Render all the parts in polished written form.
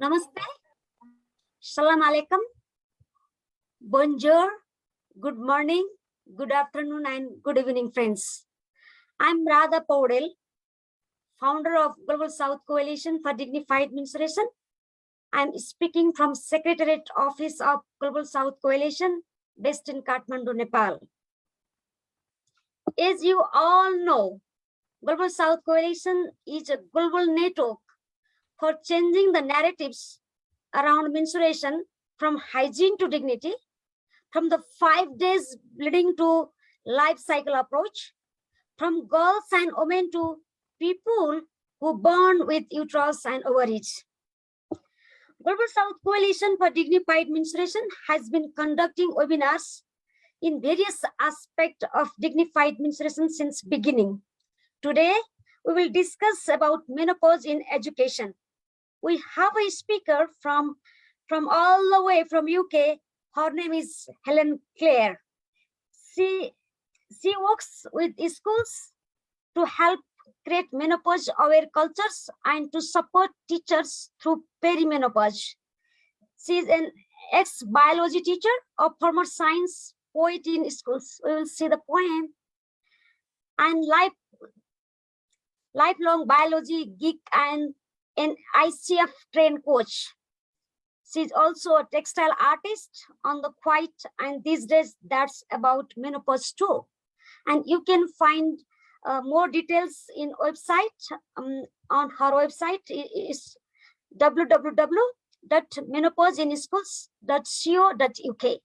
Namaste, Salam Alaikum, Bonjour, good morning, good afternoon, and good evening, friends. I'm Radha Paudel, founder of Global South Coalition for Dignified Menstruation. I'm speaking from Secretariat Office of Global South Coalition, based in Kathmandu, Nepal. As you all know, Global South Coalition is a global network for changing the narratives around menstruation from hygiene to dignity, from the 5 days bleeding to life cycle approach, from girls and women to people who born with uterus and ovaries. Global South Coalition for Dignified Menstruation has been conducting webinars in various aspects of dignified menstruation since beginning. Today, we will discuss about menopause in education. We have a speaker from all the way from UK. Her name is Helen Clare. She works with schools to help create menopause-aware cultures and to support teachers through perimenopause. She is an ex-biology teacher, a former science poet in schools. We will see the poem. And lifelong biology geek and an ICF trained coach. She's also a textile artist on the quiet, and these days that's about menopause too. And you can find more details in website on her website is www.menopauseinschools.co.uk.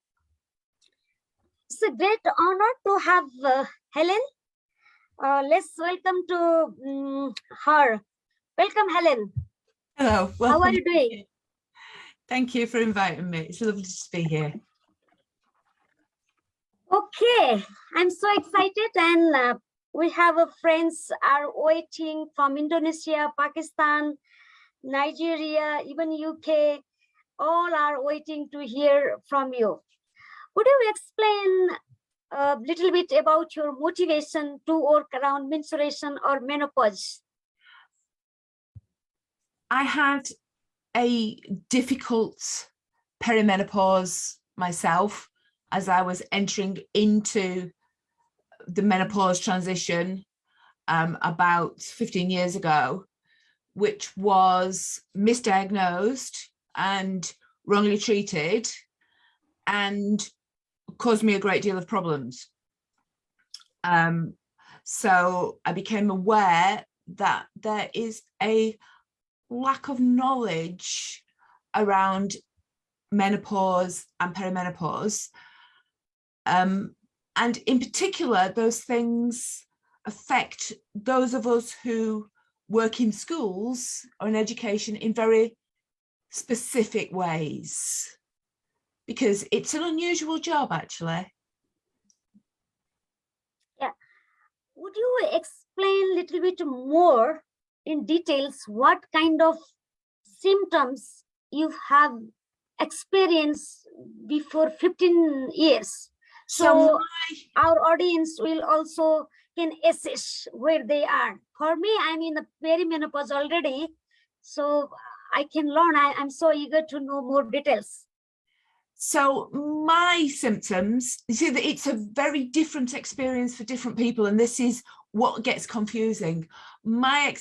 It's a great honor to have Helen. Let's welcome to her. Welcome, Helen. Hello. How are you doing? Thank you for inviting me. It's lovely to be here. Okay, I'm so excited, and we have friends are waiting from Indonesia, Pakistan, Nigeria, even UK. All are waiting to hear from you. Would you explain a little bit about your motivation to work around menstruation or menopause? I had a difficult perimenopause myself as I was entering into the menopause transition about 15 years ago, which was misdiagnosed and wrongly treated and caused me a great deal of problems. So I became aware that there is a lack of knowledge around menopause and perimenopause. And in particular, those things affect those of us who work in schools or in education in very specific ways, because it's an unusual job, actually. Yeah. Would you explain a little bit more in details what kind of symptoms you have experienced before 15 years? So our audience will also can assess where they are. For me, I'm in the perimenopause already, so I can learn. I'm so eager to know more details. So my symptoms, you see that it's a very different experience for different people, and this is what gets confusing. My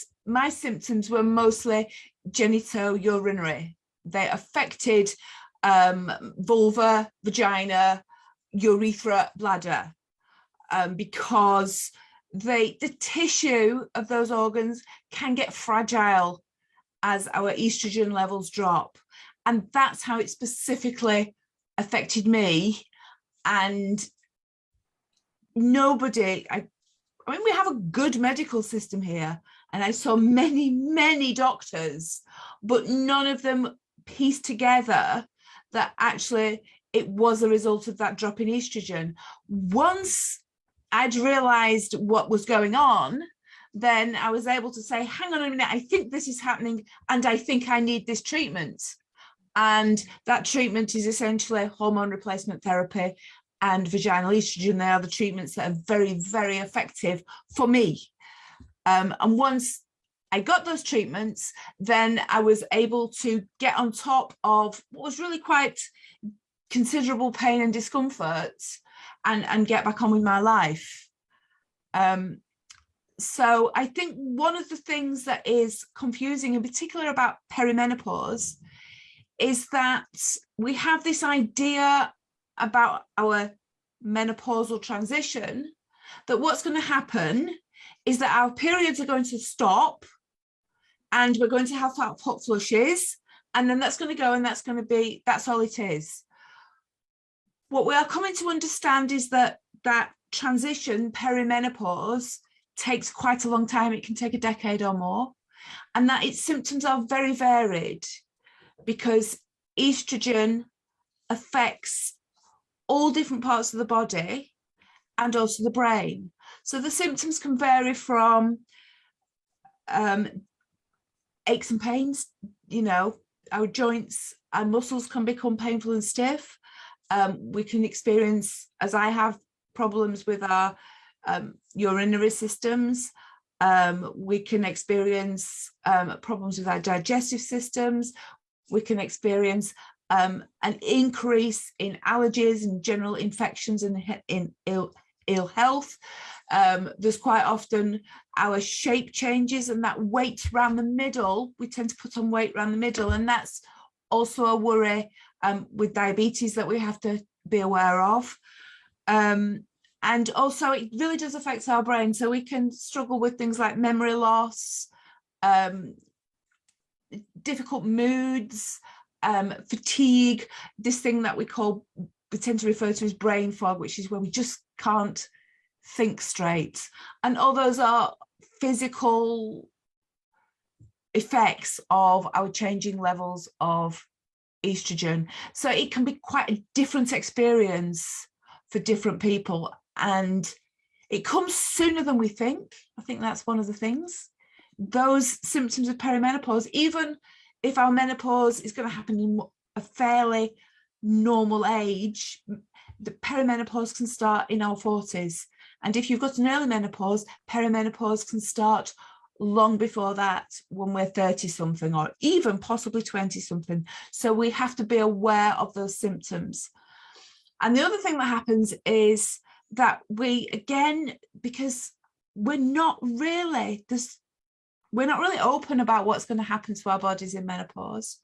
symptoms were mostly genitourinary. They affected vulva, vagina, urethra, bladder, because the tissue of those organs can get fragile as our estrogen levels drop. And that's how it specifically affected me. And nobody, I mean, we have a good medical system here, and I saw many, many doctors, but none of them pieced together that actually it was a result of that drop in estrogen. Once I'd realized what was going on, then I was able to say, hang on a minute, I think this is happening, and I think I need this treatment. And that treatment is essentially hormone replacement therapy and vaginal estrogen. They are the treatments that are very, very effective for me. And once I got those treatments, then I was able to get on top of what was really quite considerable pain and discomfort and get back on with my life. So I think one of the things that is confusing, in particular about perimenopause, is that we have this idea about our menopausal transition, that what's going to happen is that our periods are going to stop and we're going to have hot flushes, and then that's going to go, and that's all it is. What we are coming to understand is that that transition, perimenopause, takes quite a long time. It can take a decade or more, and that its symptoms are very varied because estrogen affects all different parts of the body and also the brain. So the symptoms can vary from aches and pains, our joints and muscles can become painful and stiff. We can experience, as I have, problems with our urinary systems. We can experience problems with our digestive systems. We can experience an increase in allergies and general infections and in ill health. There's quite often our shape changes, and that weight around the middle, we tend to put on weight around the middle, and that's also a worry with diabetes that we have to be aware of. And also it really does affect our brain, so we can struggle with things like memory loss, difficult moods, fatigue, this thing that we tend to refer to as brain fog, which is where we just can't think straight. And all those are physical effects of our changing levels of estrogen. So it can be quite a different experience for different people, and it comes sooner than we think. I think that's one of the things. Those symptoms of perimenopause, even if our menopause is going to happen in a fairly normal age, the perimenopause can start in our 40s. And if you've got an early menopause, perimenopause can start long before that, when we're 30 something or even possibly 20 something. So we have to be aware of those symptoms. And the other thing that happens is that we, again, because we're not really open about what's going to happen to our bodies in menopause,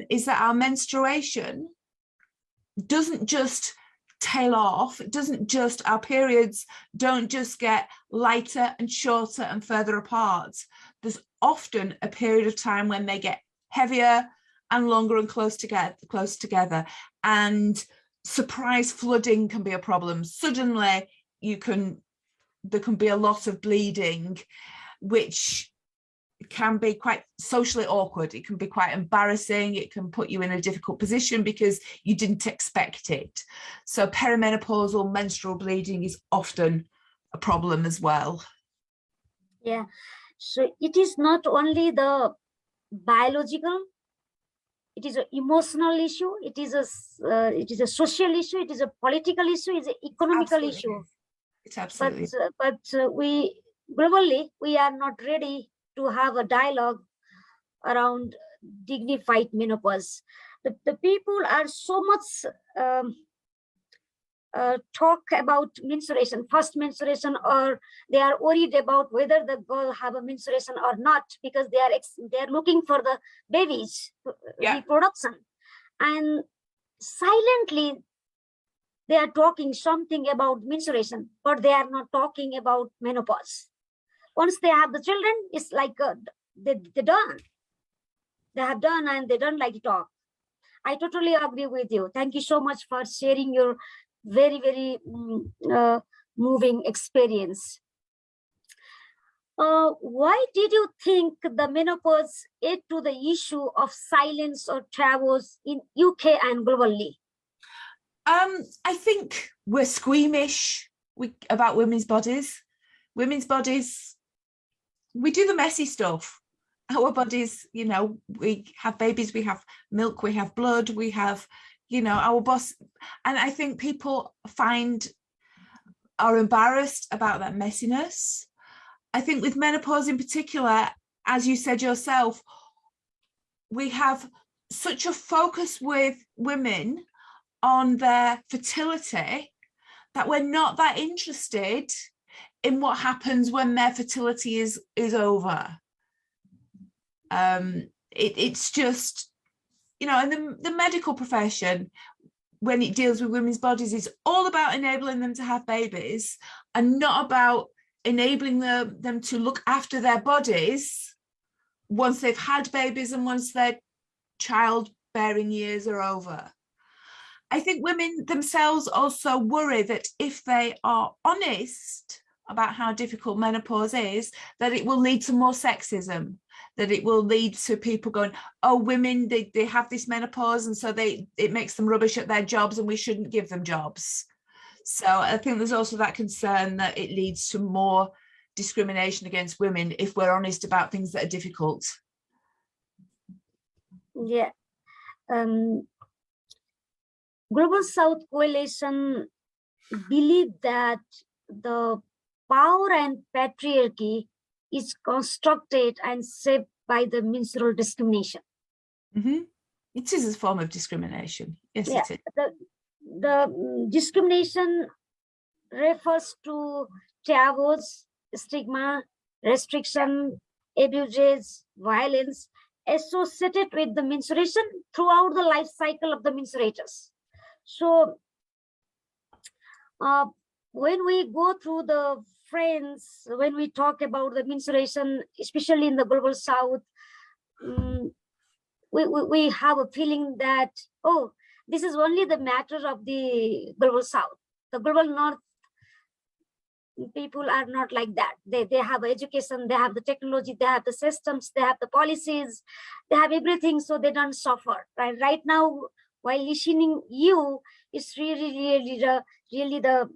is that our menstruation doesn't just tail off. It doesn't just, our periods don't just get lighter and shorter and further apart. There's often a period of time when they get heavier and longer and close together. And surprise flooding can be a problem. Suddenly there can be a lot of bleeding, which can be quite socially awkward. It can be quite embarrassing. It can put you in a difficult position because you didn't expect it. So perimenopausal menstrual bleeding is often a problem as well. Yeah. So it is not only the biological, it is an emotional issue, it is a social issue, it is a political issue, it is an economical issue. It's absolutely. But we globally, we are not ready to have a dialogue around dignified menopause. The people are so much talk about menstruation, first menstruation, or they are worried about whether the girl have a menstruation or not, because they are looking for the babies, reproduction, and silently they are talking something about menstruation, but they are not talking about menopause. Once they have the children, it's like they done. They have done and they don't like to talk. I totally agree with you. Thank you so much for sharing your very, very moving experience. Why did you think the menopause add to the issue of silence or taboos in UK and globally? I think we're squeamish about women's bodies. Women's bodies, we do the messy stuff. Our bodies, we have babies, we have milk, we have blood, we have, our boss. And I think people are embarrassed about that messiness. I think with menopause in particular, as you said yourself, we have such a focus with women on their fertility that we're not that interested in what happens when their fertility is over. It's just, you know, and the medical profession, when it deals with women's bodies, is all about enabling them to have babies and not about enabling them to look after their bodies once they've had babies and once their childbearing years are over. I think women themselves also worry that if they are honest about how difficult menopause is, that it will lead to more sexism, that it will lead to people going, oh, women, they have this menopause and so it makes them rubbish at their jobs and we shouldn't give them jobs. So I think there's also that concern that it leads to more discrimination against women if we're honest about things that are difficult. Yeah. Global South Coalition believe that the power and patriarchy is constructed and shaped by the menstrual discrimination. Mm-hmm. It is a form of discrimination. Yes, yeah, it is. The discrimination refers to taboos, stigma, restriction, abuses, violence associated with the menstruation throughout the life cycle of the menstruators. So when we go through the friends, when we talk about the menstruation, especially in the Global South, we have a feeling that, oh, this is only the matter of the Global South. The Global North people are not like that. They have education, they have the technology, they have the systems, they have the policies, they have everything, so they don't suffer. Right now, while listening you, it's really the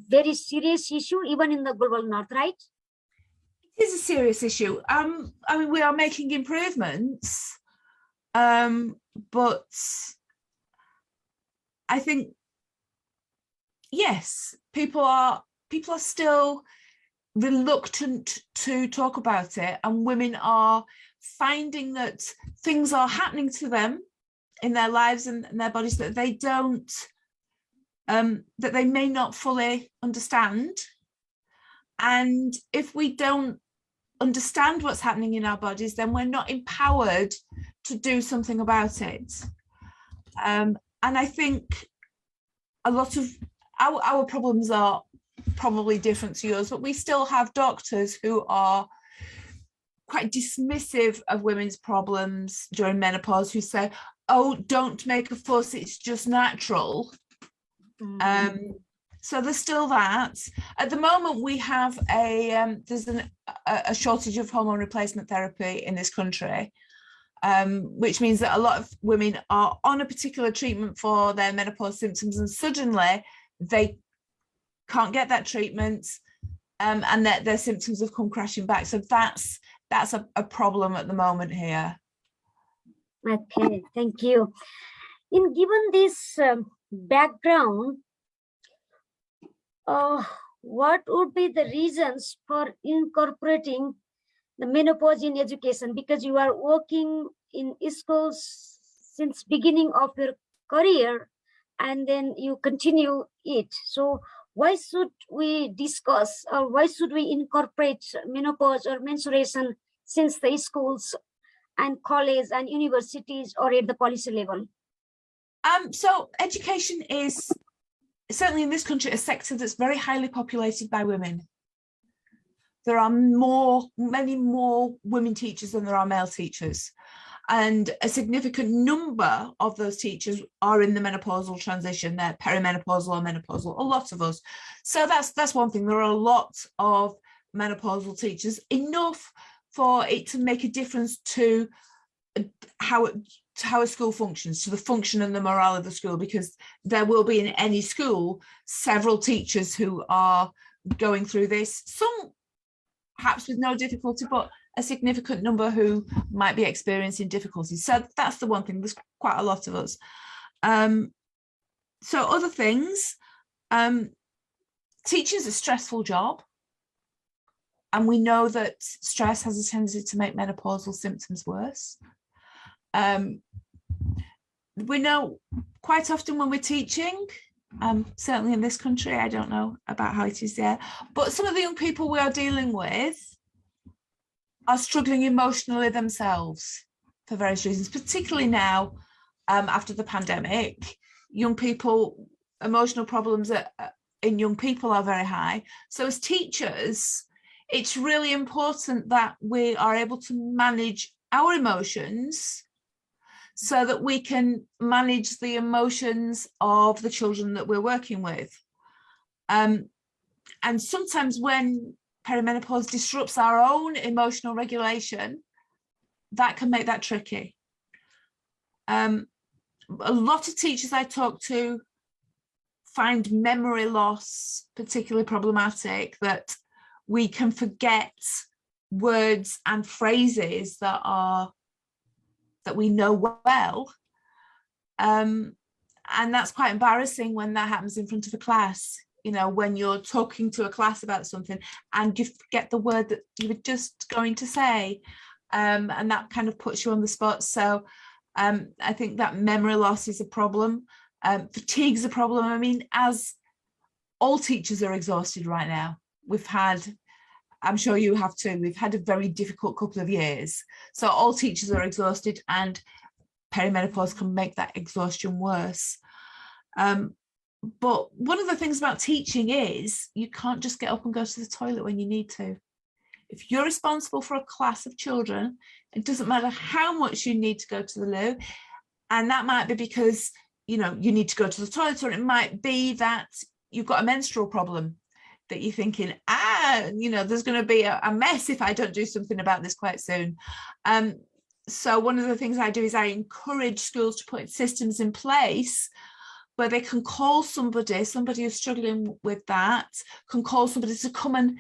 very serious issue, even in the Global North, right? It is a serious issue. I mean, we are making improvements, but I think, yes, people are still reluctant to talk about it, and women are finding that things are happening to them in their lives and their bodies that they don't, that they may not fully understand. And if we don't understand what's happening in our bodies, then we're not empowered to do something about it. And I think a lot of our problems are probably different to yours, but we still have doctors who are quite dismissive of women's problems during menopause, who say, oh, don't make a fuss, it's just natural. So there's still that. At the moment, we have there's a shortage of hormone replacement therapy in this country, which means that a lot of women are on a particular treatment for their menopause symptoms, and suddenly they can't get that treatment, and that their symptoms have come crashing back. So that's a problem at the moment here. Okay, thank you. Given this background, what would be the reasons for incorporating the menopause in education? Because you are working in schools since beginning of your career, and then you continue it. So why should we discuss, or why should we incorporate menopause or menstruation since the schools and college and universities or at the policy level? So education is certainly in this country a sector that's very highly populated by women. There are many more women teachers than there are male teachers, and a significant number of those teachers are in the menopausal transition. They're perimenopausal or menopausal, a lot of us. So that's one thing. There are a lot of menopausal teachers, enough for it to make a difference to how a school functions, to the function and the morale of the school, because there will be in any school several teachers who are going through this, some perhaps with no difficulty, but a significant number who might be experiencing difficulties. So that's the one thing. There's quite a lot of us. So other things, teaching is a stressful job. And we know that stress has a tendency to make menopausal symptoms worse. We know quite often when we're teaching, certainly in this country, I don't know about how it is there, but some of the young people we are dealing with are struggling emotionally themselves for various reasons, particularly now after the pandemic. Young people, emotional problems in young people are very high. So as teachers, it's really important that we are able to manage our emotions so that we can manage the emotions of the children that we're working with. And sometimes when perimenopause disrupts our own emotional regulation, that can make that tricky. A lot of teachers I talk to find memory loss particularly problematic, that we can forget words and phrases that we know well. And that's quite embarrassing when that happens in front of a class, you know, when you're talking to a class about something and you forget the word that you were just going to say, and that kind of puts you on the spot. So I think that memory loss is a problem. Fatigue is a problem. I mean, as all teachers are exhausted right now. We've had, I'm sure you have too, we've had a very difficult couple of years. So all teachers are exhausted, and perimenopause can make that exhaustion worse. But one of the things about teaching is you can't just get up and go to the toilet when you need to. If you're responsible for a class of children, it doesn't matter how much you need to go to the loo. And that might be because, you know, you need to go to the toilet, or it might be that you've got a menstrual problem that you're thinking, you know, there's going to be a mess if I don't do something about this quite soon. So one of the things I do is I encourage schools to put systems in place where they can call somebody who's struggling with that, can call somebody to come and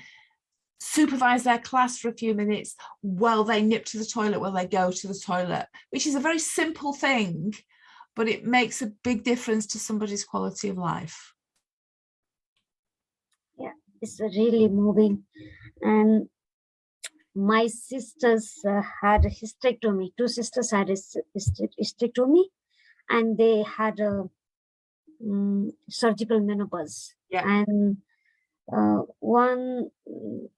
supervise their class for a few minutes while they nip to the toilet, while they go to the toilet, which is a very simple thing, but it makes a big difference to somebody's quality of life. Yeah, it's really moving. And my sisters had a hysterectomy. Two sisters had a hysterectomy, and they had a surgical menopause. Yeah. And one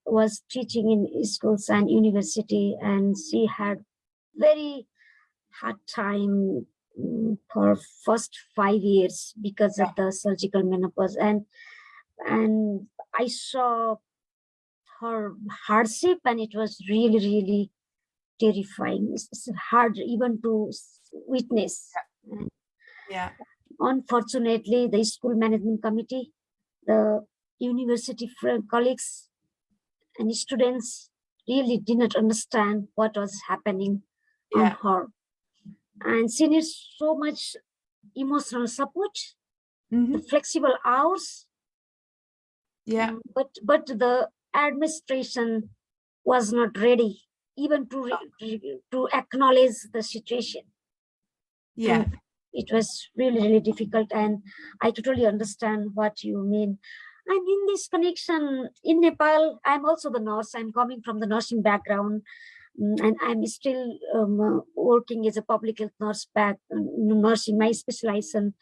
was teaching in schools and university, and she had very hard time for first 5 years because of the surgical menopause. And I saw her hardship, and it was really, really terrifying. It's hard even to witness. Yeah. Unfortunately, the school management committee, the university colleagues and students really did not understand what was happening on her. And she needs so much emotional support, the flexible hours. Yeah. But the administration was not ready even to acknowledge the situation. Yeah. And it was really, really difficult, and I totally understand what you mean. And in this connection, in Nepal, I'm also the nurse. I'm coming from the nursing background, and I'm still working as a public health nurse nursing. My specialization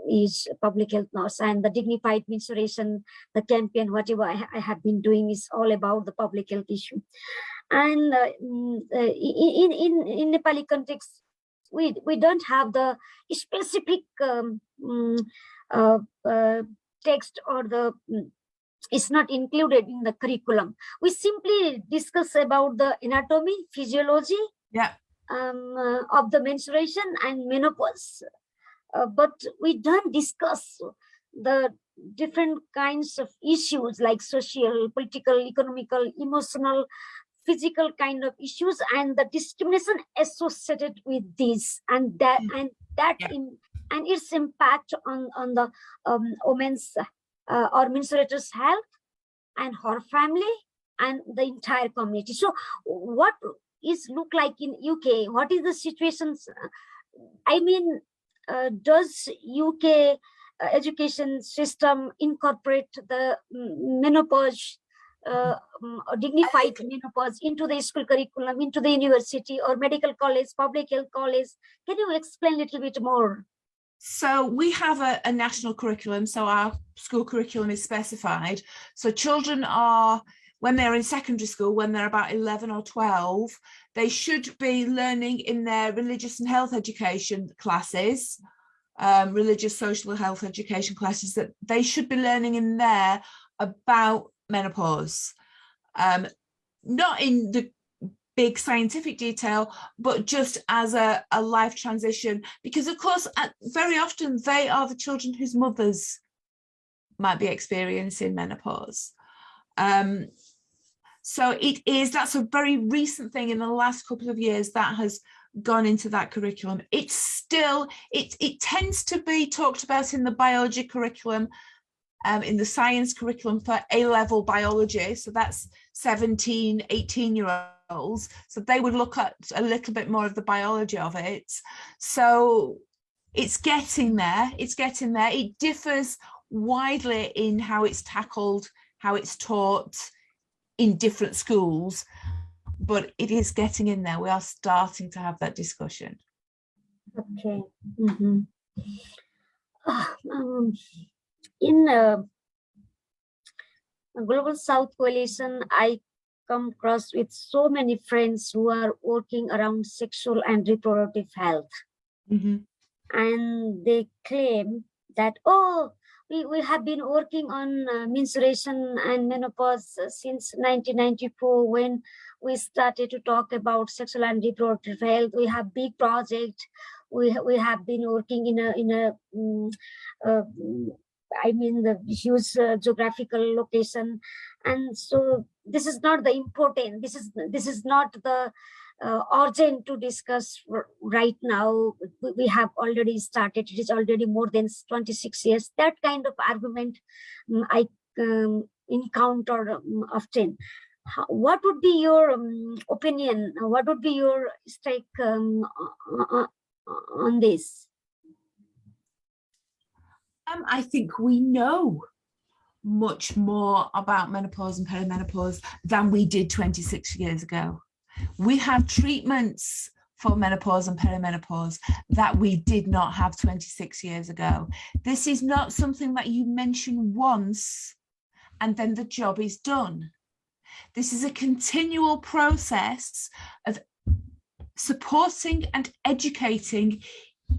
is public health nurse, and the Dignified Menstruation, the campaign, whatever I have been doing is all about the public health issue. And in Nepali context, we don't have the specific text, or the it's not included in the curriculum. We simply discuss about the anatomy, physiology of the menstruation and menopause, but we don't discuss the different kinds of issues like social, political, economical, emotional, physical kind of issues, and the discrimination associated with these, and that and its impact on the women's or menstruators' health and her family and the entire community. So what is look like in UK? What is the situations? I mean, does UK education system incorporate the menopause dignified menopause into the school curriculum, into the university or medical college, public health college? Can you explain a little bit more? So we have a national curriculum, so our school curriculum is specified. So children are, when they're in secondary school, when they're about 11 or 12, they should be learning in their religious and health education classes, religious, social health education classes, that they should be learning in there about menopause. Not in the big scientific detail, but just as a life transition, because of course very often they are the children whose mothers might be experiencing menopause. So that's a very recent thing in the last couple of years that has gone into that curriculum. It's still, it tends to be talked about in the biology curriculum, in the science curriculum for A-level biology, so that's 17, 18-year-olds, so they would look at a little bit more of the biology of it. So it's getting there, It differs widely in how it's tackled, how it's taught in different schools, but it is getting in there. We are starting to have that discussion. Okay. Mm-hmm. In Global South Coalition, I come across with so many friends who are working around sexual and reproductive health. Mm-hmm. And they claim that, we have been working on menstruation and menopause since 1994, when we started to talk about sexual and reproductive health. We have big project. We have been working in the huge geographical location, and so this is not the important. This is not the urgent to discuss right now. We have already started. It is already more than 26 years. That kind of argument I encounter often. What would be your opinion? What would be your stake on this? I think we know much more about menopause and perimenopause than we did 26 years ago. We have treatments for menopause and perimenopause that we did not have 26 years ago. This is not something that you mention once and then the job is done. This is a continual process of supporting and educating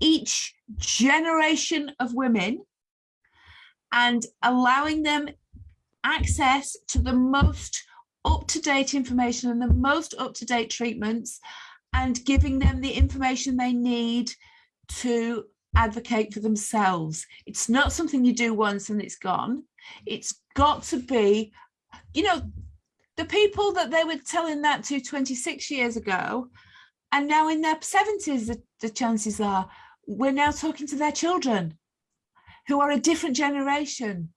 each generation of women and allowing them access to the most up-to-date information and the most up-to-date treatments, and giving them the information they need to advocate for themselves. It's not something you do once and it's gone. It's got to be, the people that they were telling that to 26 years ago, and now in their 70s, the chances are we're now talking to their children, who are a different generation,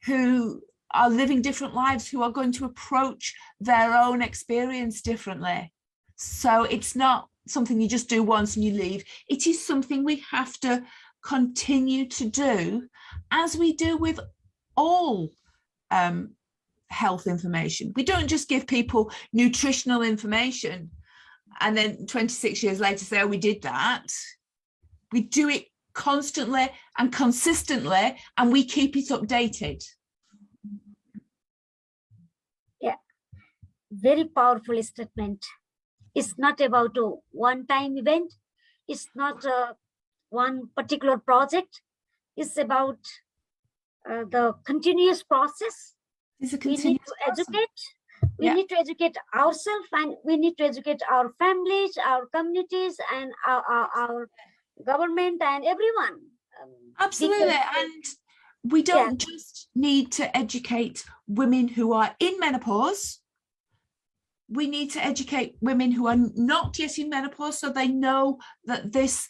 who are living different lives, who are going to approach their own experience differently. So it's not something you just do once and you leave. It is something we have to continue to do, as we do with all health information. We don't just give people nutritional information and then 26 years later say, we did that. We do it constantly and consistently, and we keep it updated. Yeah, very powerful statement. It's not about a one-time event. It's not one particular project. It's about the continuous process. We need to educate. We need to educate ourselves, and we need to educate our families, our communities, and our government and everyone. Absolutely. And we don't just need to educate women who are in menopause. We need to educate women who are not yet in menopause, so they know that this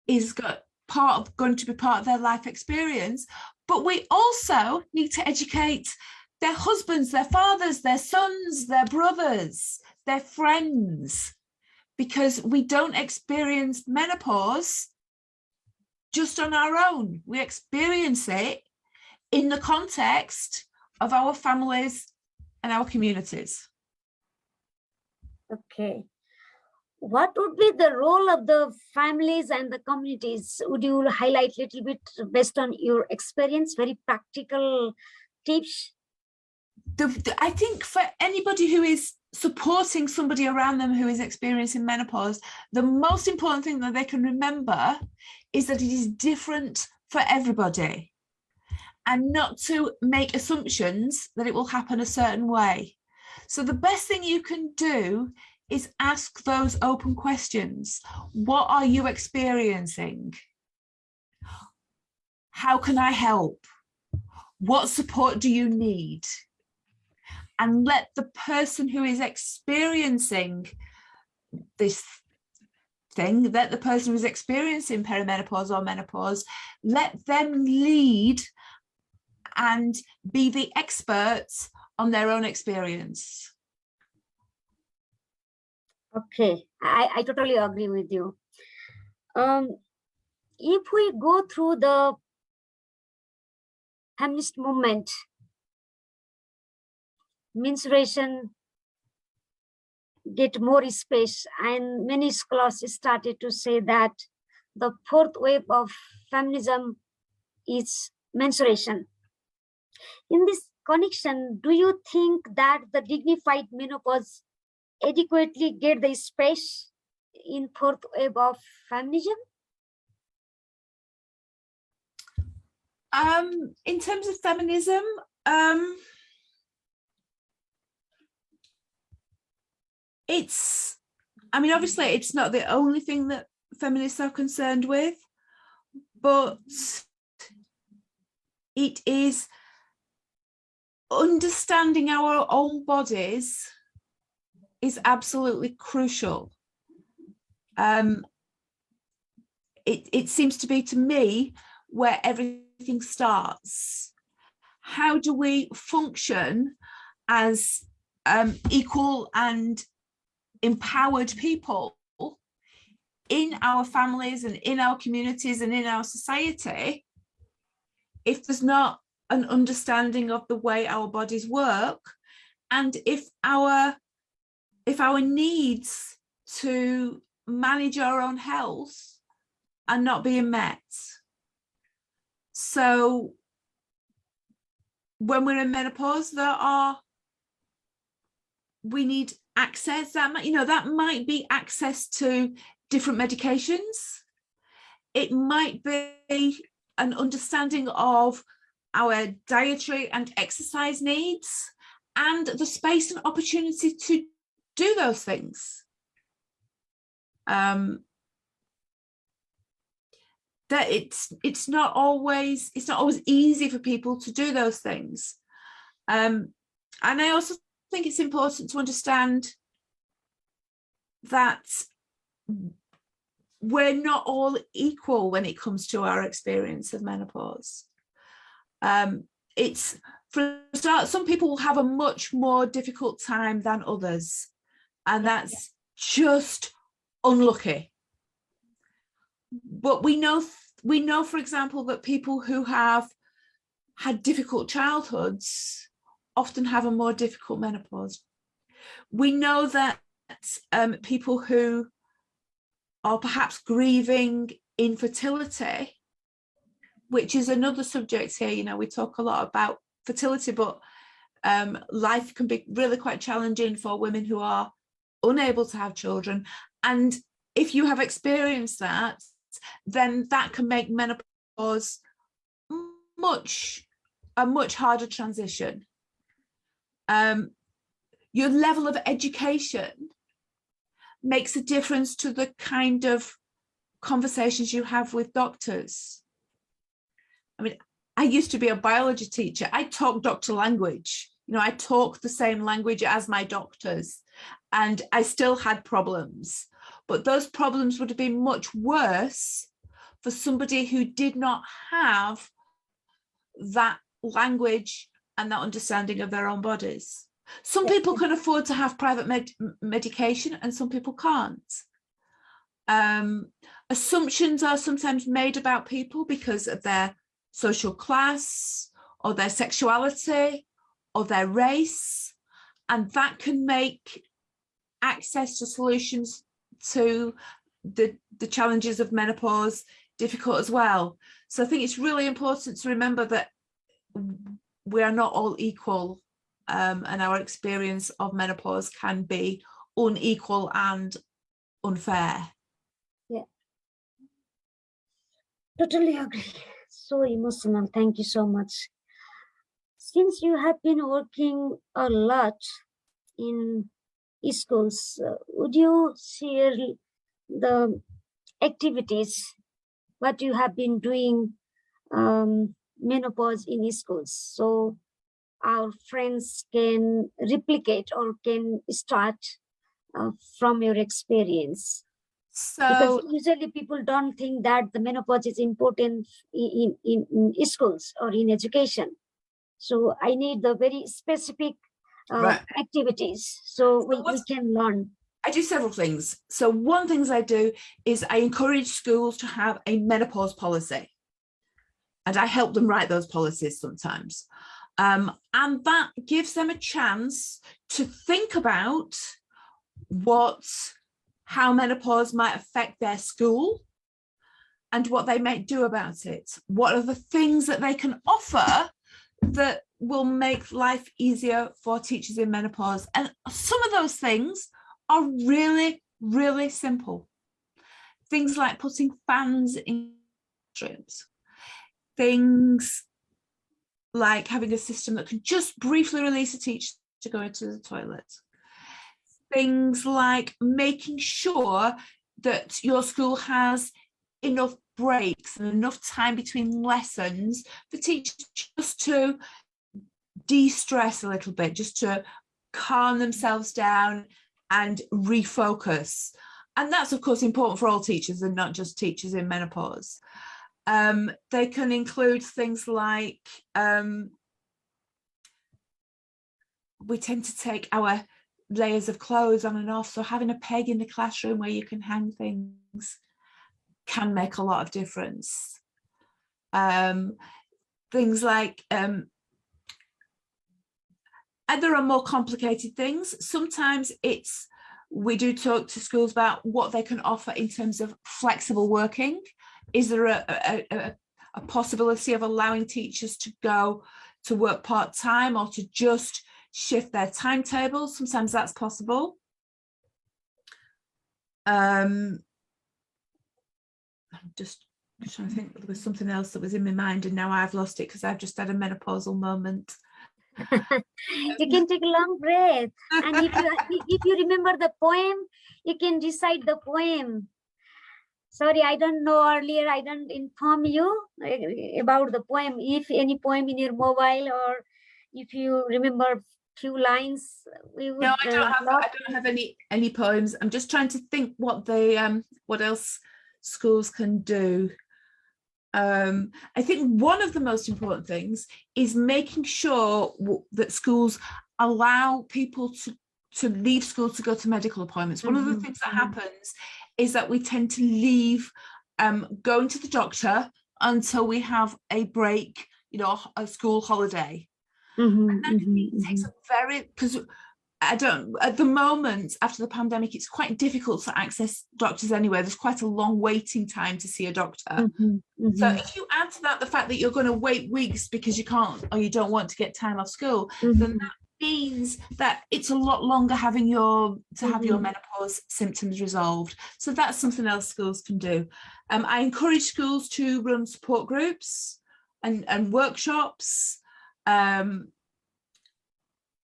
is going to be part of their life experience. But we also need to educate their husbands, their fathers, their sons, their brothers, their friends, because we don't experience menopause just on our own. We experience it in the context of our families and our communities. Okay. What would be the role of the families and the communities? Would you highlight a little bit based on your experience, very practical tips? I think for anybody who is supporting somebody around them who is experiencing menopause, the most important thing that they can remember is that it is different for everybody, and not to make assumptions that it will happen a certain way. So the best thing you can do is ask those open questions. What are you experiencing? How can I help? What support do you need? And let the person who is experiencing this thing, let the person who's experiencing perimenopause or menopause, let them lead and be the experts on their own experience. Okay, I totally agree with you. If we go through the feminist movement, menstruation get more space, and many scholars started to say that the fourth wave of feminism is menstruation. In this connection, do you think that the dignified menopause adequately get the space in fourth wave of feminism? In terms of feminism, obviously it's not the only thing that feminists are concerned with, but it is understanding our own bodies is absolutely crucial. It seems to be, to me, where everything starts. How do we function as equal and empowered people in our families and in our communities and in our society if there's not an understanding of the way our bodies work, and if our needs to manage our own health are not being met? So when we're in menopause, we need access. That might be access to different medications. It might be an understanding of our dietary and exercise needs, and the space and opportunity to do those things. That it's not always easy for people to do those things. And I also think it's important to understand that we're not all equal when it comes to our experience of menopause. It's, for a start, some people will have a much more difficult time than others, and that's just unlucky. But we know, for example, that people who have had difficult childhoods often have a more difficult menopause. We know that people who are perhaps grieving infertility, which is another subject here, we talk a lot about fertility, but life can be really quite challenging for women who are unable to have children. And if you have experienced that, then that can make menopause a much harder transition. Your level of education makes a difference to the kind of conversations you have with doctors. I used to be a biology teacher. I talk doctor language. I talk the same language as my doctors, and I still had problems. But those problems would have been much worse for somebody who did not have that language and that understanding of their own bodies. Some people can afford to have private medication, and some people can't. Assumptions are sometimes made about people because of their social class or their sexuality or their race. and that can make access to solutions to the challenges of menopause difficult as well. So I think it's really important to remember that we are not all equal, and our experience of menopause can be unequal and unfair. Yeah, totally agree. So emotional. Thank you so much. Since you have been working a lot in schools, would you share the activities what you have been doing menopause in schools, so our friends can replicate or can start from your experience? Because So usually people don't think that the menopause is important in schools or in education. So I need the very specific right, activities so so we can learn. I do several things. So one things I do is I encourage schools to have a menopause policy, and I help them write those policies sometimes. And that gives them a chance to think about how menopause might affect their school and what they might do about it. What are the things that they can offer that will make life easier for teachers in menopause? And some of those things are really, really simple. Things like putting fans in classrooms. Things like having a system that can just briefly release a teacher to go into the toilet. Things like making sure that your school has enough breaks and enough time between lessons for teachers just to de-stress a little bit, just to calm themselves down and refocus. And that's, of course, important for all teachers and not just teachers in menopause. They can include things like we tend to take our layers of clothes on and off, so having a peg in the classroom where you can hang things can make a lot of difference. Things like and there are more complicated things. Sometimes we do talk to schools about what they can offer in terms of flexible working. Is there a possibility of allowing teachers to go to work part-time or to just shift their timetables? Sometimes that's possible. I'm just trying to think, there was something else that was in my mind and now I've lost it because I've just had a menopausal moment. You can take a long breath, and if you remember the poem, you can recite the poem. Sorry, I don't know earlier, I don't inform you about the poem. If any poem in your mobile, or if you remember few lines, we would. No, I don't have any poems. I'm just trying to think what else schools can do. I think one of the most important things is making sure that schools allow people to leave school to go to medical appointments. One of the things that happens is that we tend to leave going to the doctor until we have a break, a school holiday. And that takes a because at the moment, after the pandemic, it's quite difficult to access doctors anyway. There's quite a long waiting time to see a doctor. So if you add to that the fact that you're going to wait weeks because you can't or you don't want to get time off school, then that means that it's a lot longer have your menopause symptoms resolved. So that's something else schools can do. I encourage schools to run support groups and workshops,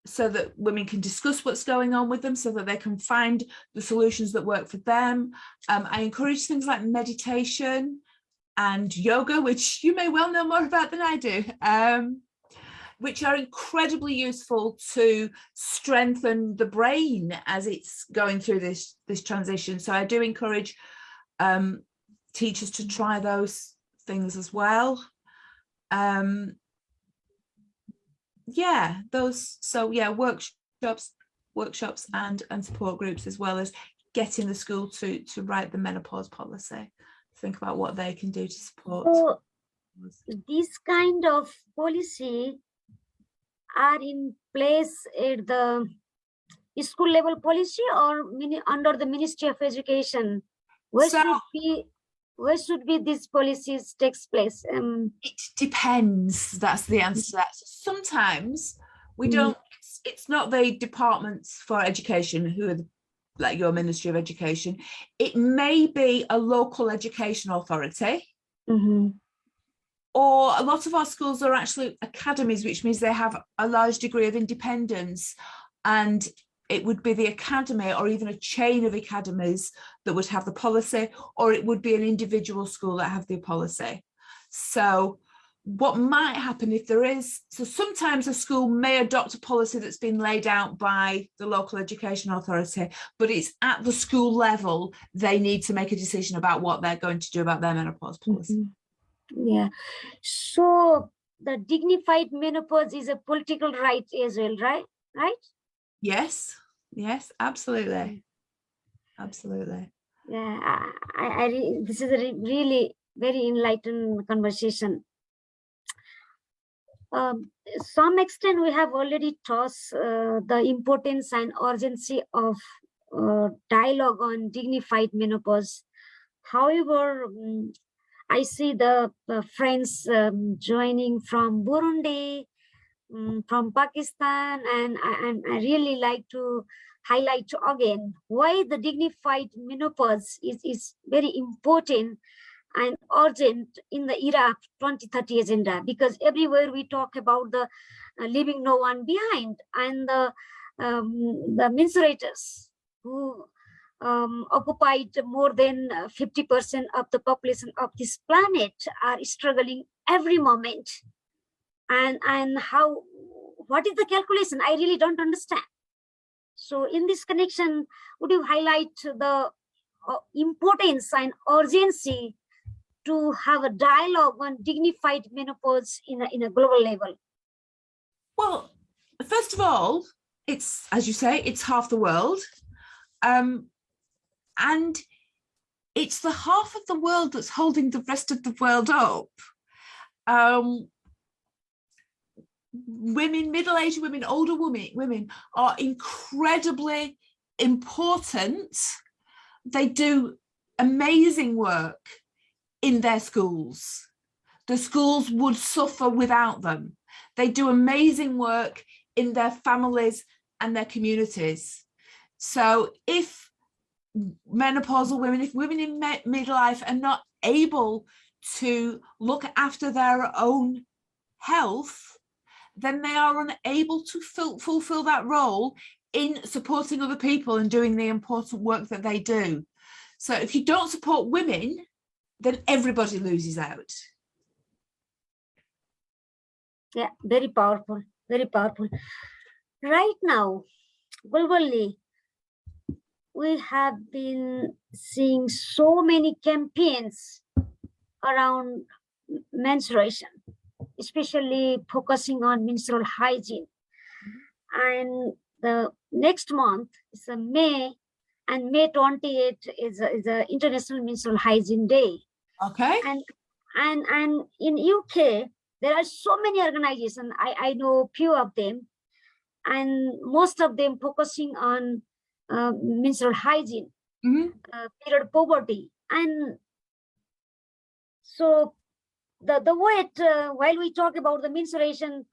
so that women can discuss what's going on with them, so that they can find the solutions that work for them. I encourage things like meditation and yoga, which you may well know more about than I do, which are incredibly useful to strengthen the brain as it's going through this transition. So I do encourage teachers to try those things as well. Workshops and support groups, as well as getting the school to write the menopause policy, think about what they can do to support. So this kind of policy are in place at the school level policy or under the Ministry of Education? Where should be these policies takes place? It depends. That's the answer to that. Sometimes we don't, it's not the departments for education who are like your Ministry of Education. It may be a local education authority. Or a lot of our schools are actually academies, which means they have a large degree of independence, and it would be the academy or even a chain of academies that would have the policy, or it would be an individual school that have the policy. So what might happen if there is, so sometimes a school may adopt a policy that's been laid out by the local education authority, but it's at the school level they need to make a decision about what they're going to do about their menopause policy. Yeah. So the dignified menopause is a political right as well, right? Yes, absolutely. Absolutely. Yeah, this is a really very enlightened conversation. Some extent we have already tossed the importance and urgency of dialogue on dignified menopause. However, I see the friends joining from Burundi, from Pakistan, and I really like to highlight again why the dignified menopause is very important and urgent in the era of 2030 agenda, because everywhere we talk about the leaving no one behind, and the menstruators who occupied more than 50% of the population of this planet are struggling every moment. And how, what is the calculation? I really don't understand. So in this connection, would you highlight the importance and urgency to have a dialogue on dignified menopause in a global level? Well, first of all, it's, as you say, it's half the world. And it's the half of the world that's holding the rest of the world up. Women, middle-aged women, older women are incredibly important. They do amazing work in their schools. The schools would suffer without them. They do amazing work in their families and their communities. So if menopausal women, if women in midlife are not able to look after their own health, then they are unable to fulfill that role in supporting other people and doing the important work that they do. So if you don't support women, then everybody loses out. Yeah, very powerful, very powerful. Right now, globally, we have been seeing so many campaigns around menstruation, especially focusing on menstrual hygiene. And the next month is May, and May 28th is a International Menstrual Hygiene Day. Okay. And in UK, there are so many organizations. I know few of them, and most of them focusing on menstrual hygiene, period poverty. And so the weight, while we talk about the menstruation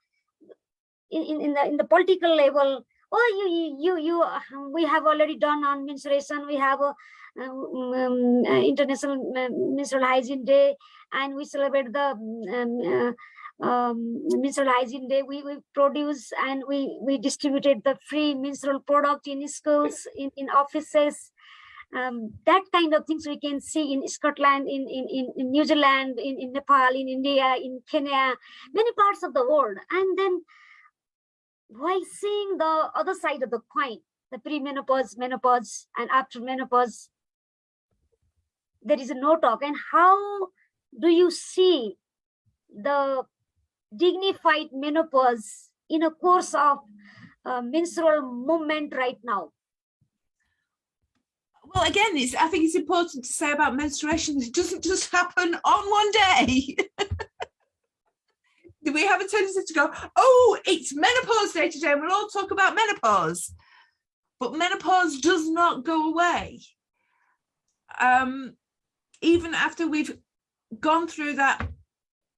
in the political level, we have already done on menstruation. We have a International Menstrual Hygiene Day, and we celebrate the menstrual hygiene day. We produce and we distributed the free menstrual product in schools, in offices. That kind of things we can see in Scotland, in New Zealand, in Nepal, in India, in Kenya, many parts of the world. And then while seeing the other side of the coin, the pre-menopause, menopause, and after menopause, there is no talk. And how do you see the dignified menopause in a course of menstrual movement right now? Well, again, I think it's important to say about menstruation that it doesn't just happen on one day. We have a tendency to go, oh, it's menopause day today, and we'll all talk about menopause. but menopause does not go away. Even after we've gone through that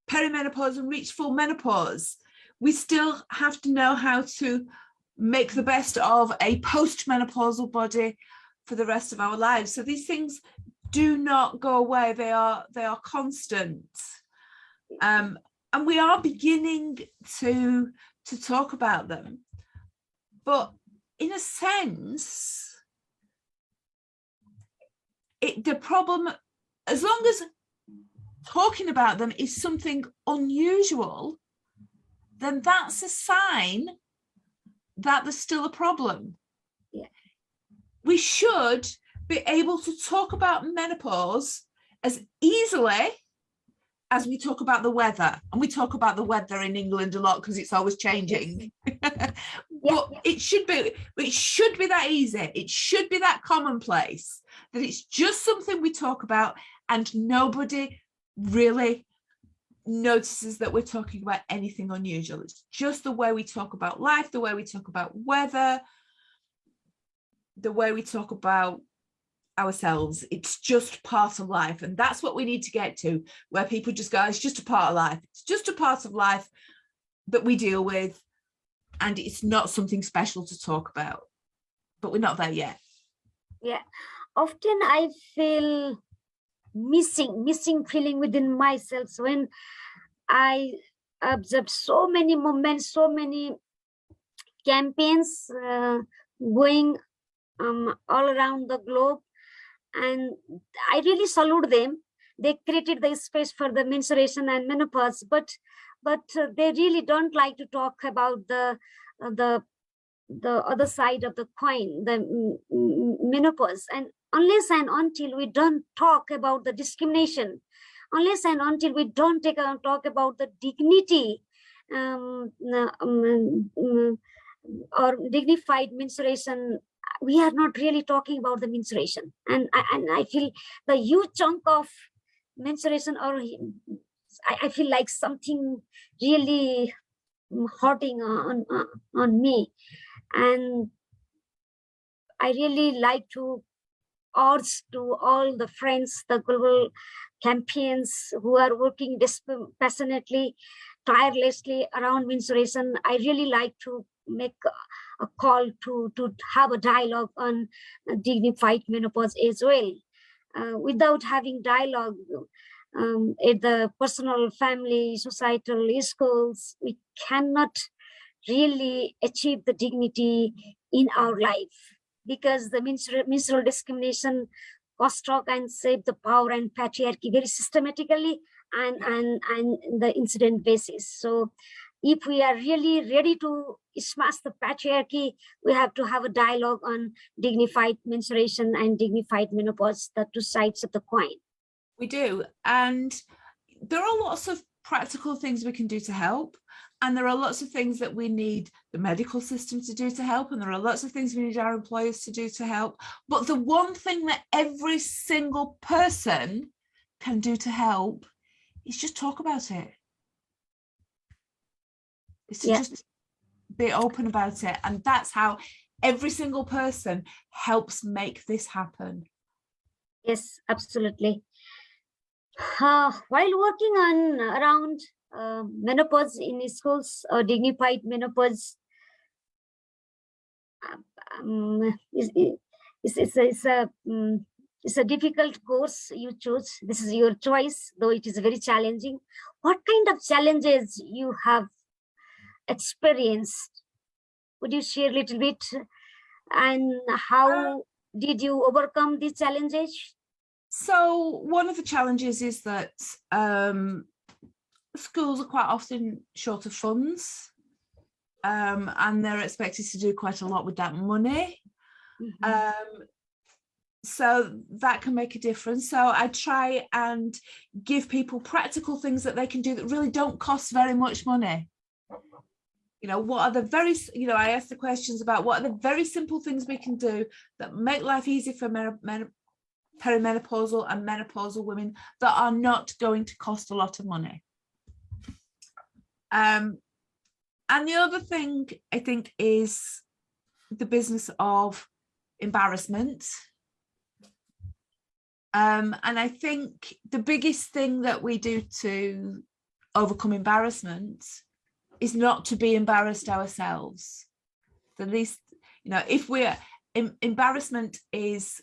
perimenopause and reached full menopause, we still have to know how to make the best of a postmenopausal body for the rest of our lives. So these things do not go away. They are constant. And we are beginning to talk about them. But in a sense, the problem, as long as talking about them is something unusual, then that's a sign that there's still a problem. Yeah. We should be able to talk about menopause as easily as we talk about the weather. And we talk about the weather in England a lot because it's always changing. But it should be that easy. It should be that commonplace, that it's just something we talk about and nobody really notices that we're talking about anything unusual. It's just the way we talk about life, the way we talk about weather, the way we talk about ourselves. It's just part of life. And that's what we need to get to, where people just go, it's just a part of life. It's just a part of life that we deal with. And it's not something special to talk about. But we're not there yet. Yeah. Often I feel missing feeling within myself when I observe so many moments, so many campaigns going all around the globe, and I really salute them. They created the space for the menstruation and menopause, but they really don't like to talk about the other side of the coin, the menopause. And unless and until we don't talk about the discrimination, unless and until we don't talk about the dignity or dignified menstruation, we are not really talking about the menstruation. And I feel the huge chunk of menstruation, or I feel like something really hurting on me. And I really like to urge to all the friends, the global campaigns who are working passionately, tirelessly around menstruation. I really like to make a call to have a dialogue on dignified menopause as well. Without having dialogue at the personal, family, societal, schools, we cannot really achieve the dignity in our life, because the menstrual discrimination construct and shape the power and patriarchy very systematically and the incident basis. So if we are really ready to smash the patriarchy, we have to have a dialogue on dignified menstruation and dignified menopause, the two sides of the coin. We do. And there are lots of practical things we can do to help. And there are lots of things that we need the medical system to do to help. And there are lots of things we need our employers to do to help. But the one thing that every single person can do to help is just talk about it. It's to just be open about it. And that's how every single person helps make this happen. Yes, absolutely. While working on around menopause in schools, or dignified menopause, it's a difficult course you choose. This is your choice, though it is very challenging. What kind of challenges you have experienced? Would you share a little bit? And how did you overcome these challenges? So one of the challenges is that schools are quite often short of funds, and they're expected to do quite a lot with that money. Mm-hmm. So that can make a difference. So I try and give people practical things that they can do that really don't cost very much money. You know, what are the very, I ask the questions about what are the very simple things we can do that make life easy for perimenopausal and menopausal women that are not going to cost a lot of money. And the other thing I think is the business of embarrassment. And I think the biggest thing that we do to overcome embarrassment is not to be embarrassed ourselves. At least, if we're embarrassment is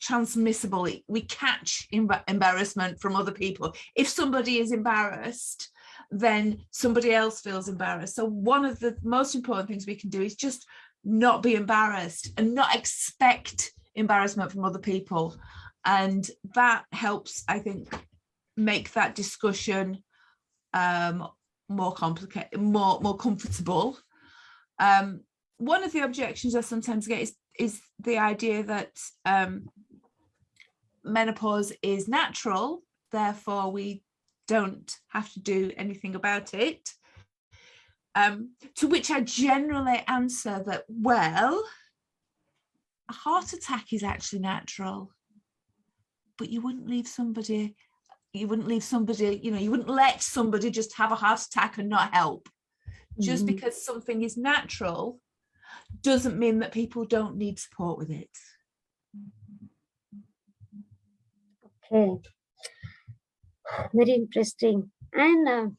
transmissible, we catch embarrassment from other people. If somebody is embarrassed, then somebody else feels embarrassed. So one of the most important things we can do is just not be embarrassed and not expect embarrassment from other people. And that helps, I think, make that discussion more complicated, more comfortable. One of the objections I sometimes get is the idea that menopause is natural, therefore we don't have to do anything about it. To which I generally answer that, well, a heart attack is actually natural, but you wouldn't let somebody, you wouldn't let somebody just have a heart attack and not help. Just because something is natural doesn't mean that people don't need support with it. Okay, very interesting. And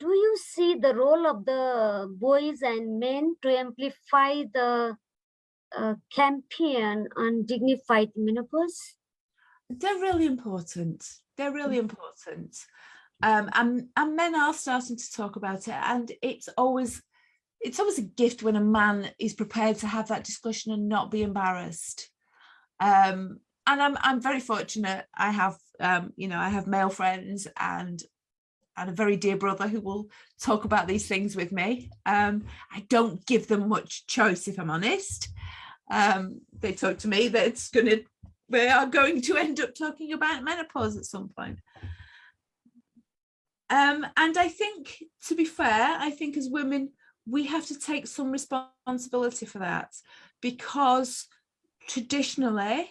do you see the role of the boys and men to amplify the campaign on dignified menopause? They're really important. They're really important. And men are starting to talk about it, and it's always a gift when a man is prepared to have that discussion and not be embarrassed. And I'm very fortunate. I have I have male friends and a very dear brother who will talk about these things with me. I don't give them much choice, if I'm honest. They talk to me that we are going to end up talking about menopause at some point. And I think, to be fair, I think as women, we have to take some responsibility for that, because traditionally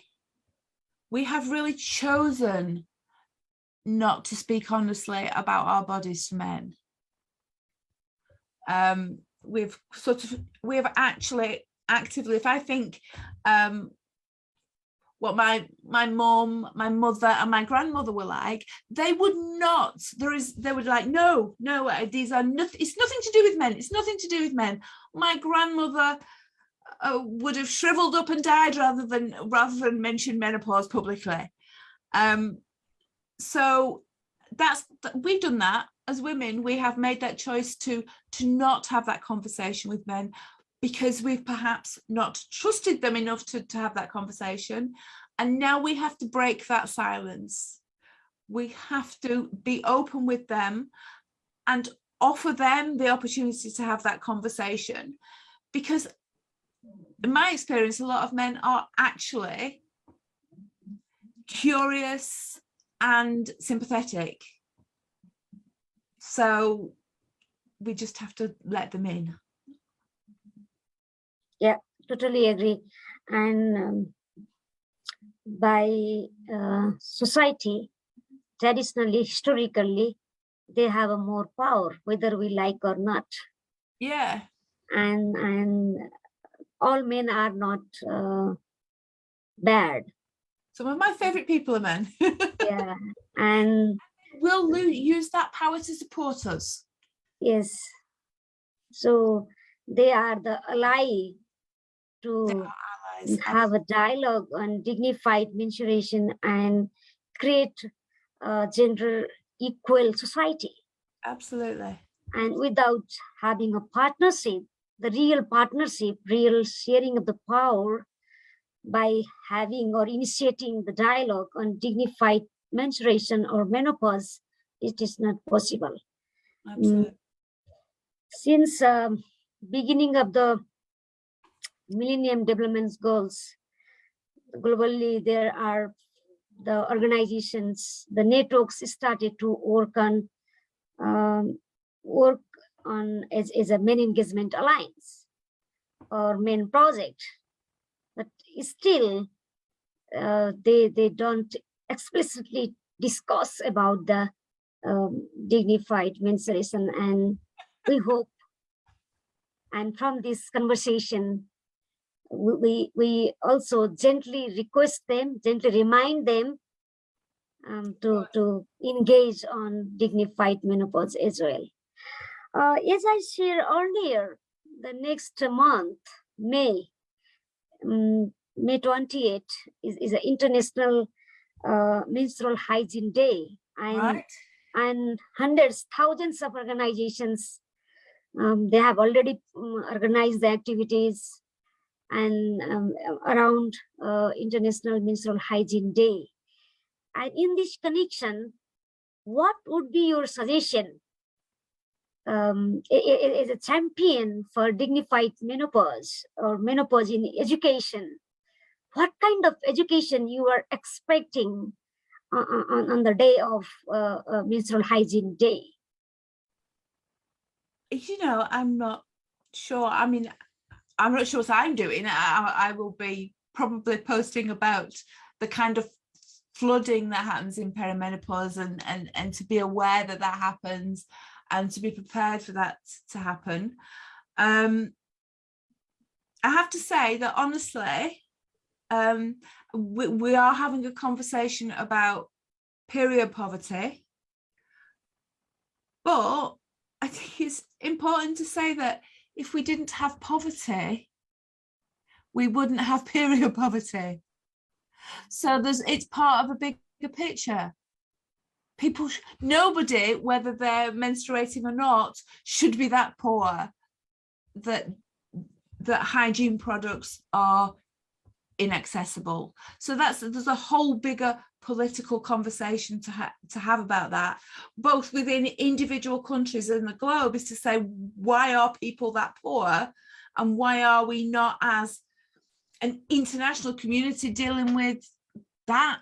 we have really chosen not to speak honestly about our bodies to men. We've actually actively, if I think what my mom, my mother and my grandmother were like, they would not, they would like, no, these are nothing, it's nothing to do with men, it's nothing to do with men. My grandmother would have shriveled up and died rather than mention menopause publicly. So we've done that as women. We have made that choice to not have that conversation with men, because we've perhaps not trusted them enough to have that conversation. And now we have to break that silence. We have to be open with them and offer them the opportunity to have that conversation. Because in my experience, a lot of men are actually curious and sympathetic. So we just have to let them in. Yeah, totally agree. And by society, traditionally, historically, they have a more power, whether we like or not. Yeah. And all men are not bad. Some of my favorite people are men. Yeah, and we'll use that power to support us. Yes. So they are the ally to have a dialogue on dignified menstruation and create a gender equal society. Absolutely. And without having a partnership, the real partnership, real sharing of the power, by having or initiating the dialogue on dignified menstruation or menopause, it is not possible. Absolutely. Since beginning of the Millennium Development Goals, globally there are the organizations, the networks started to work on as a men engagement alliance or men project, but still they don't explicitly discuss about the dignified menstruation. And we hope, and from this conversation, we also gently request them, gently remind them to engage on dignified menopause as well. As I shared earlier, the next month, May, May 28th, is an International Menstrual Hygiene Day. And hundreds, thousands of organizations, they have already organized the activities and around International Menstrual Hygiene Day. And in this connection, what would be your suggestion as a champion for dignified menopause or menopause in education? What kind of education you are expecting on the day of Menstrual Hygiene Day? I'm not sure. I mean, I'm not sure what I'm doing. I will be probably posting about the kind of flooding that happens in perimenopause and to be aware that that happens and to be prepared for that to happen. I have to say that honestly, we are having a conversation about period poverty, but I think it's important to say that if we didn't have poverty, we wouldn't have period poverty. So it's part of a bigger picture. Nobody, whether they're menstruating or not, should be that poor that hygiene products are inaccessible. So there's a whole bigger political conversation to have about that, both within individual countries and the globe, is to say, why are people that poor, and why are we not, as an international community, dealing with that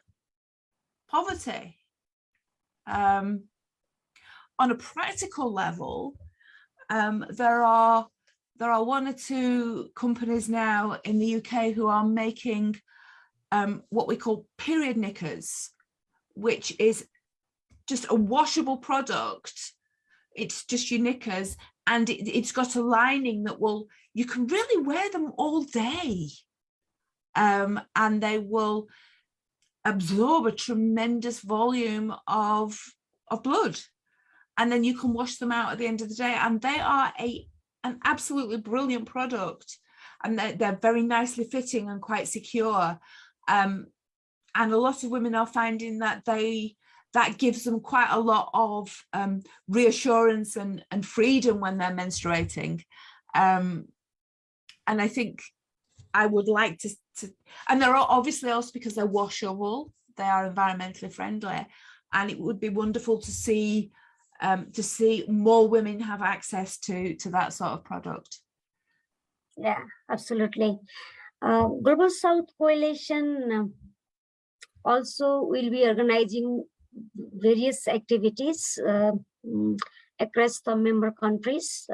poverty? On a practical level, there are one or two companies now in the UK who are making what we call period knickers, which is just a washable product. It's just your knickers, and it's got a lining that you can really wear them all day, and they will absorb a tremendous volume of blood, and then you can wash them out at the end of the day, and they are an absolutely brilliant product, and they're very nicely fitting and quite secure, and a lot of women are finding that that gives them quite a lot of reassurance and freedom when they're menstruating, and I think I would like to and they're obviously also, because they're washable, they are environmentally friendly, and it would be wonderful to see more women have access to that sort of product. Yeah, absolutely. Global South Coalition also will be organizing various activities across the member countries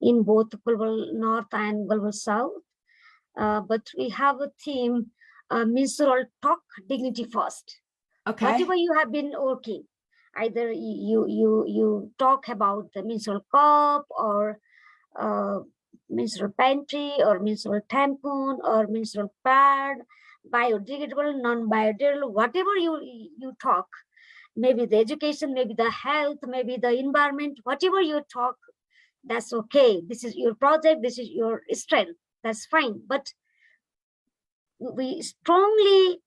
in both Global North and Global South. But we have a theme, menstrual talk, dignity first. Okay. Whatever you have been working, either you talk about the menstrual cup, or menstrual pantry, or menstrual tampon, or menstrual pad, biodegradable, non-biodegradable, whatever you talk, maybe the education, maybe the health, maybe the environment, whatever you talk, that's okay. This is your project, this is your strength, that's fine. But we strongly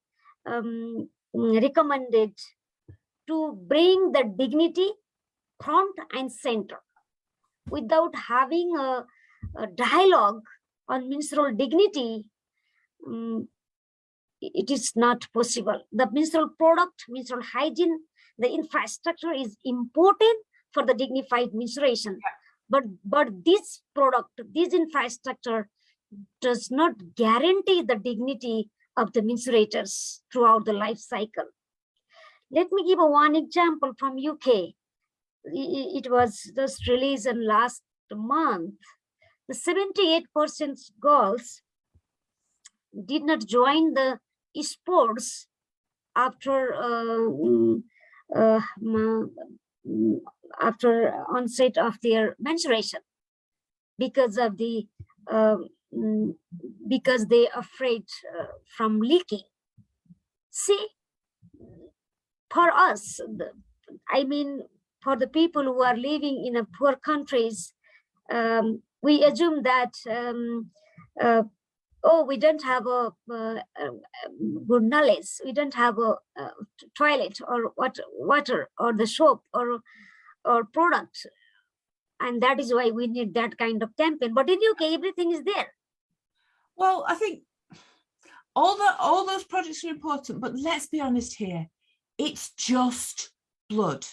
recommended to bring the dignity front and center. Without having a dialogue on menstrual dignity, it is not possible. The menstrual product, menstrual hygiene, the infrastructure is important for the dignified menstruation. Yeah. But this product, this infrastructure does not guarantee the dignity of the menstruators throughout the life cycle. Let me give one example from UK. It was just released in last month. The 78% girls did not join the sports after onset of their menstruation, because of the because they're afraid from leaking. See, for us, for the people who are living in a poor countries, we assume that we don't have a good knowledge, we don't have a toilet or water or the soap or product, and that is why we need that kind of campaign. But in UK, everything is there. Well, I think all those projects are important, but let's be honest here, it's just blood.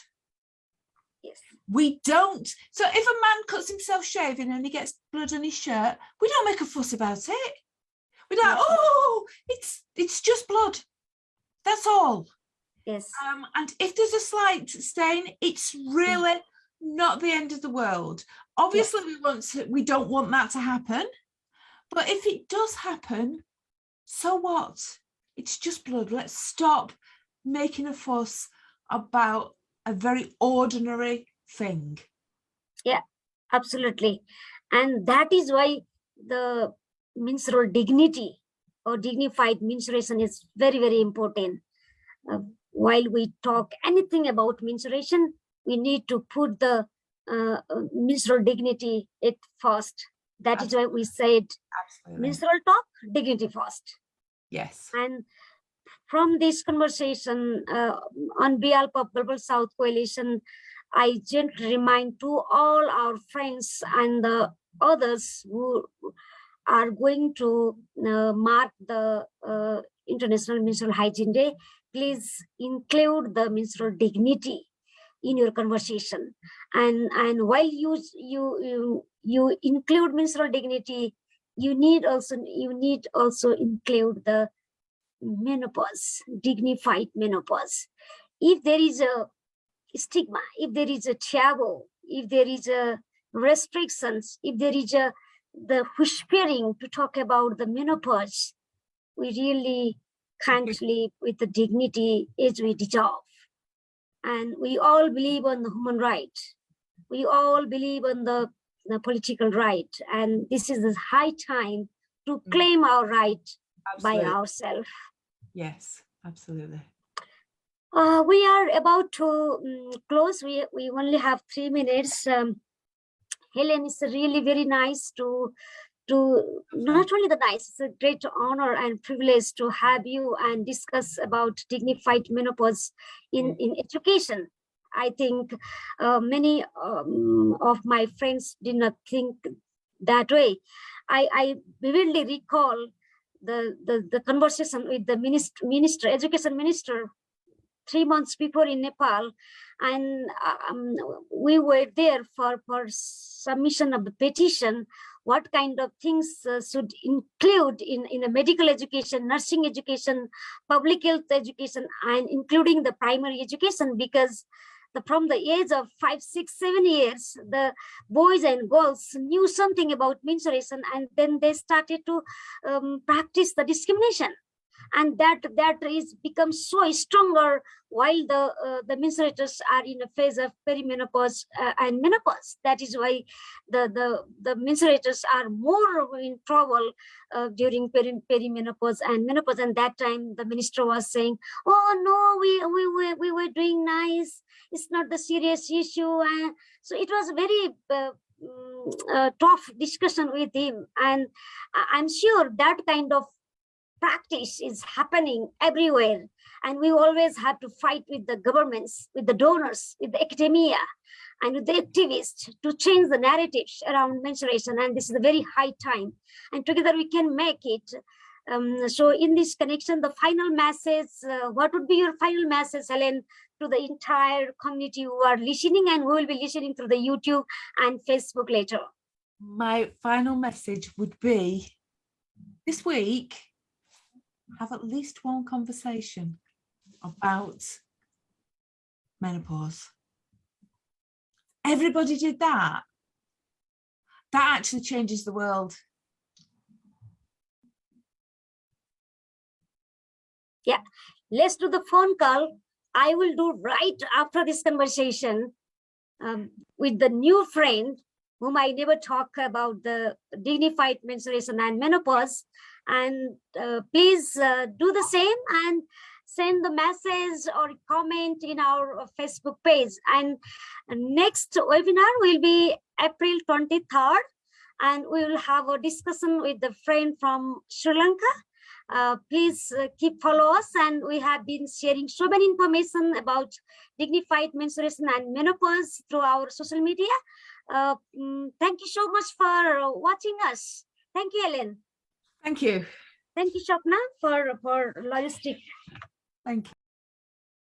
Yes. We don't. So if a man cuts himself shaving and he gets blood on his shirt, we don't make a fuss about it. We're like, oh, it's just blood. That's all. Yes. And if there's a slight stain, it's really not the end of the world. Obviously, we don't want that to happen. But if it does happen, so what? It's just blood. Let's stop making a fuss about a very ordinary thing. Yeah, absolutely. And that is why the menstrual dignity or dignified menstruation is very, very important. While we talk anything about menstruation, we need to put the menstrual dignity at first. That is why we said menstrual talk, dignity first. Yes. And from this conversation, on behalf of Global South Coalition, I gently remind to all our friends and the others who are going to mark the International Menstrual Hygiene Day, please include the menstrual dignity in your conversation. And while you include menstrual dignity, you need also include the menopause, dignified menopause. If there is a stigma, if there is a taboo, if there is a restrictions, if there is the whispering to talk about the menopause, we really can't live with the dignity as we deserve. And we all believe on the human right. We all believe on the political right. And this is the high time to claim our right by ourselves. Yes, absolutely. We are about to close. We only have 3 minutes. Helen, it's really very nice to not only the nice, it's a great honor and privilege to have you and discuss about dignified menopause in education. I think many of my friends did not think that way. I vividly recall the conversation with the education minister 3 months before in Nepal, and we were there for submission of the petition. What kind of things should include in a medical education, nursing education, public health education, and including the primary education, because from the age of 5, 6, 7 years, the boys and girls knew something about menstruation, and then they started to practice the discrimination. And that is becomes so stronger while the menstruators are in a phase of perimenopause and menopause. That is why the menstruators are more in trouble during perimenopause and menopause. And that time the minister was saying, "Oh no, we were doing nice. It's not the serious issue." And so it was very tough discussion with him. And I'm sure that kind of practice is happening everywhere, and we always have to fight with the governments, with the donors, with the academia, and with the activists to change the narratives around menstruation. And this is a very high time, and together we can make it. So in this connection, the final message, what would be your final message, Helen, to the entire community who are listening and who will be listening through the YouTube and Facebook later? My final message would be, this week, have at least one conversation about menopause. Everybody did that. That actually changes the world. Yeah, let's do the phone call. I will do right after this conversation with the new friend whom I never talk about the dignified menstruation and menopause. And please do the same and send the message or comment in our Facebook page. And next webinar will be April 23rd, and we will have a discussion with the friend from Sri Lanka. Please keep follow us, and we have been sharing so many information about dignified menstruation and menopause through our social media. Thank you so much for watching us. Thank you, Helen. Thank you. Thank you, Shopna, for logistic. Thank you.